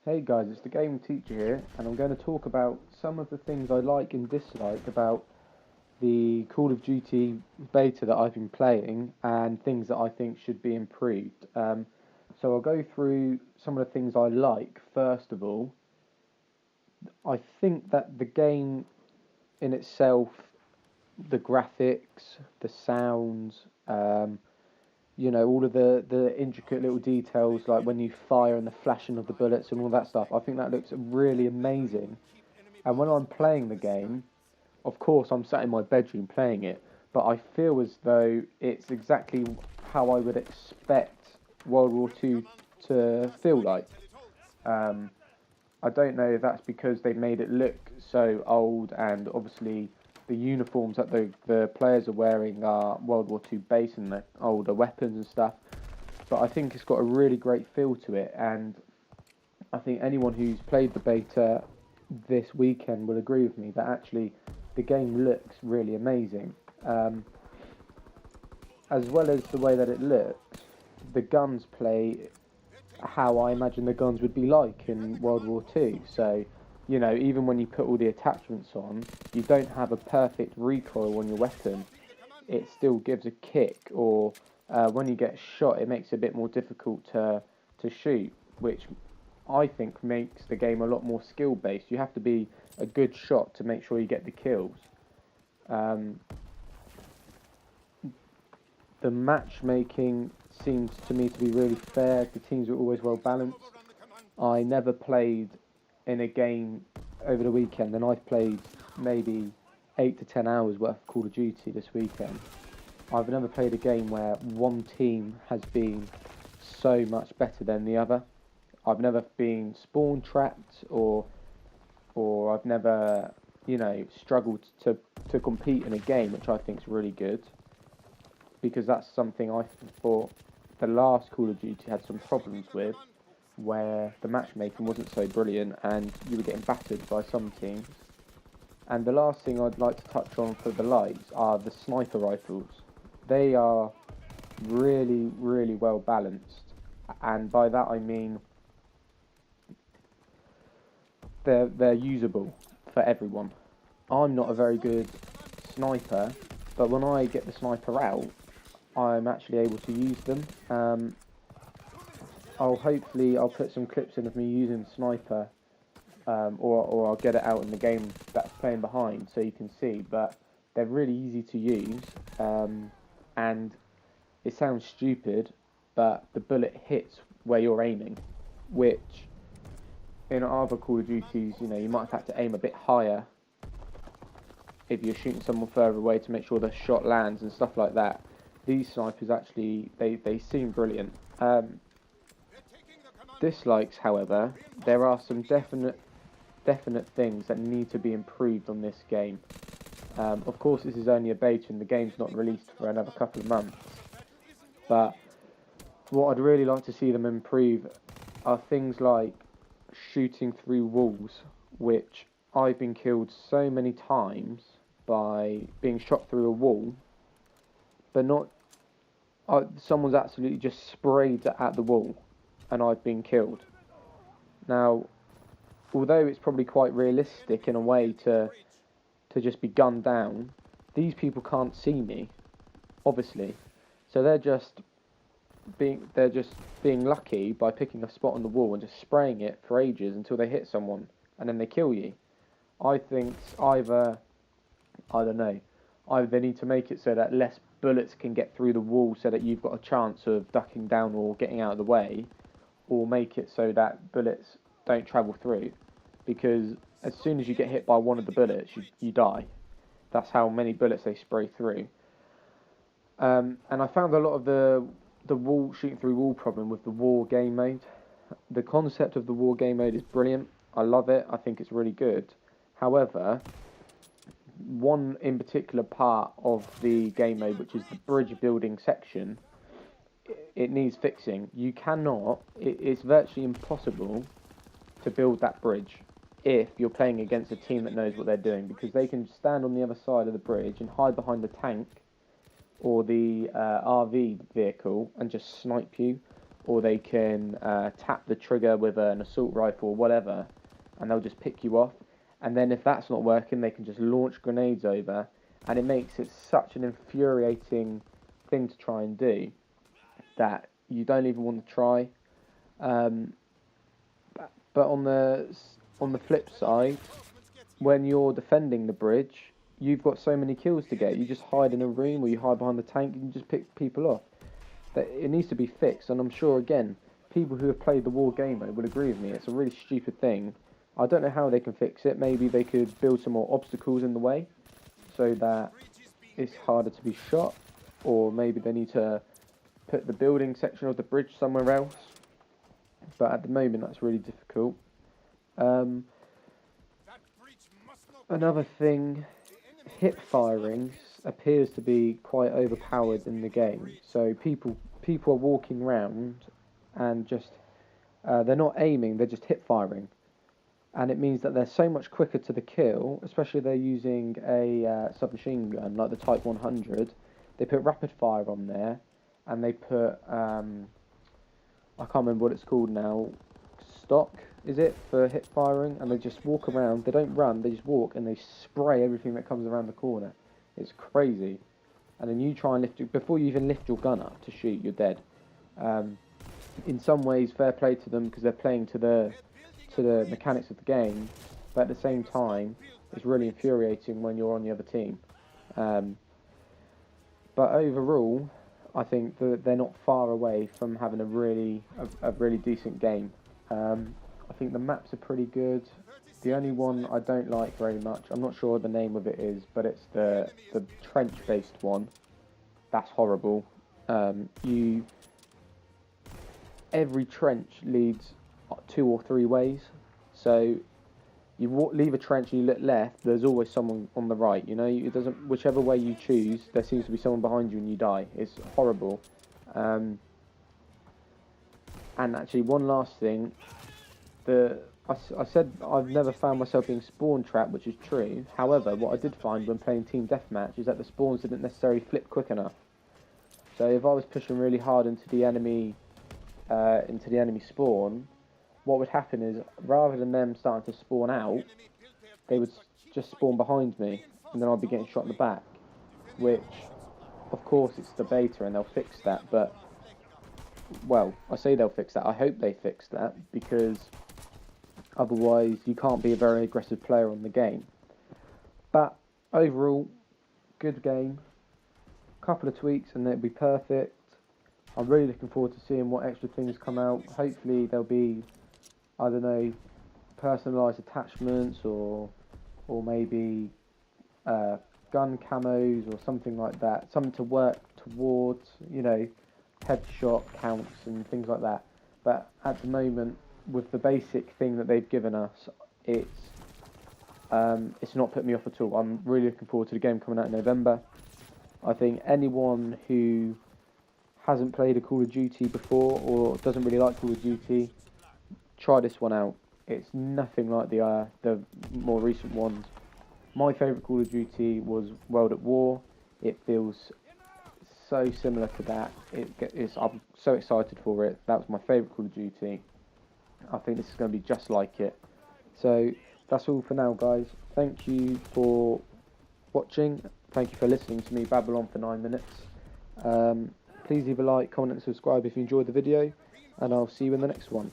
Hey guys, it's the Game Teacher here, and I'm going to talk about some of the things I like and dislike about the Call of Duty beta that I've been playing, and things that I think should be improved. So I'll go through some of the things I like. First of all, I think that the game in itself, the graphics, the sounds, all of the intricate little details, like when you fire and the flashing of the bullets and all that stuff. I think that looks really amazing. And when I'm playing the game, of course I'm sat in my bedroom playing it, but I feel as though it's exactly how I would expect World War II to feel like. Um, I don't know if that's because they made it look so old, and obviously the uniforms that the players are wearing are World War II based and the older weapons and stuff. But I think it's got a really great feel to it, and I think anyone who's played the beta this weekend will agree with me that actually the game looks really amazing. As well as the way that it looks, the guns play how I imagine the guns would be like in World War Two. So, even when you put all the attachments on, you don't have a perfect recoil on your weapon. It still gives a kick, or when you get shot, it makes it a bit more difficult to shoot, which I think makes the game a lot more skill based. You have to be a good shot to make sure you get the kills. Um, the matchmaking seems to me to be really fair. The teams are always well balanced. I never played in a game over the weekend, and I've played maybe 8 to 10 hours worth of Call of Duty this weekend. I've never played a game where one team has been so much better than the other. I've never been spawn trapped, or I've never struggled to compete in a game, which I think is really good, because that's something I thought the last Call of Duty had some problems with, where the matchmaking wasn't so brilliant and you were getting battered by some teams. And the last thing I'd like to touch on for the lights are the sniper rifles. They are really, really well balanced, and by that I mean they're usable for everyone. I'm not a very good sniper, but when I get the sniper out, I'm actually able to use them. I'll put some clips in of me using the sniper, or I'll get it out in the game that's playing behind so you can see. But they're really easy to use, and it sounds stupid, but the bullet hits where you're aiming, which in other Call of Duties, you might have had to aim a bit higher if you're shooting someone further away to make sure the shot lands and stuff like that. These snipers actually, they seem brilliant. Dislikes, however, there are some definite things that need to be improved on this game. Of course, this is only a beta and the game's not released for another couple of months. But what I'd really like to see them improve are things like shooting through walls, which I've been killed so many times by being shot through a wall, but not someone's absolutely just sprayed at the wall and I've been killed. Now, although it's probably quite realistic in a way to just be gunned down, these people can't see me, obviously. So they're just being lucky by picking a spot on the wall and just spraying it for ages until they hit someone and then they kill you. I think either they need to make it so that less bullets can get through the wall so that you've got a chance of ducking down or getting out of the way, or make it so that bullets don't travel through, because as soon as you get hit by one of the bullets, you die. That's how many bullets they spray through. And I found a lot of the wall shooting through wall problem with the war game mode. The concept of the war game mode is brilliant. I love it. I think it's really good. However, one in particular part of the game mode, which is the bridge building section, it needs fixing. It's virtually impossible to build that bridge if you're playing against a team that knows what they're doing, because they can stand on the other side of the bridge and hide behind the tank or the RV vehicle and just snipe you, or they can tap the trigger with an assault rifle or whatever, and they'll just pick you off. And then if that's not working, they can just launch grenades over, and it makes it such an infuriating thing to try and do that you don't even want to try. Um, but on the flip side, when you're defending the bridge, you've got so many kills to get. You just hide in a room or you hide behind the tank and you just pick people off. That it needs to be fixed, and I'm sure again people who have played the war game mode will agree with me. It's a really stupid thing. I don't know how they can fix it. Maybe they could build some more obstacles in the way so that it's harder to be shot, or maybe they need to put the building section of the bridge somewhere else. But at the moment, that's really difficult. Another thing, hip firing appears to be quite overpowered in the game. So people are walking around and just they're not aiming; they're just hip firing, and it means that they're so much quicker to the kill. Especially if they're using a submachine gun like the Type 100. They put rapid fire on there, and they put I can't remember what it's called now. Stock, is it, for hip firing? And they just walk around. They don't run. They just walk and they spray everything that comes around the corner. It's crazy. And then you try and lift it before you even lift your gun up to shoot. You're dead. In some ways, fair play to them because they're playing to the mechanics of the game. But at the same time, it's really infuriating when you're on the other team. But overall, I think that they're not far away from having a really decent game. I think the maps are pretty good. The only one I don't like very much, I'm not sure what the name of it is, but it's the trench-based one. That's horrible. Every trench leads 2 or 3 ways. So you leave a trench and you look left, there's always someone on the right. You know, it doesn't. Whichever way you choose, there seems to be someone behind you and you die. It's horrible. And actually, one last thing. I said I've never found myself being spawn trapped, which is true. However, what I did find when playing team deathmatch is that the spawns didn't necessarily flip quick enough. So if I was pushing really hard into the enemy spawn, what would happen is rather than them starting to spawn out, they would just spawn behind me, and then I'd be getting shot in the back. Which, of course, it's the beta and they'll fix that. But well, I say they'll fix that. I hope they fix that because otherwise you can't be a very aggressive player on the game. But overall, good game. Couple of tweaks and it'll be perfect. I'm really looking forward to seeing what extra things come out. Hopefully there'll be, I don't know, personalised attachments or maybe gun camos or something like that. Something to work towards, you know, headshot counts and things like that. But at the moment, with the basic thing that they've given us, it's not put me off at all. I'm really looking forward to the game coming out in November. I think anyone who hasn't played a Call of Duty before or doesn't really like Call of Duty, try this one out. It's nothing like the more recent ones. My favourite Call of Duty was World at War. It feels so similar to that. I'm so excited for it. That was my favourite Call of Duty. I think this is going to be just like it. So that's all for now, guys. Thank you for watching. Thank you for listening to me babble on for 9 minutes. Please leave a like, comment and subscribe if you enjoyed the video, and I'll see you in the next one.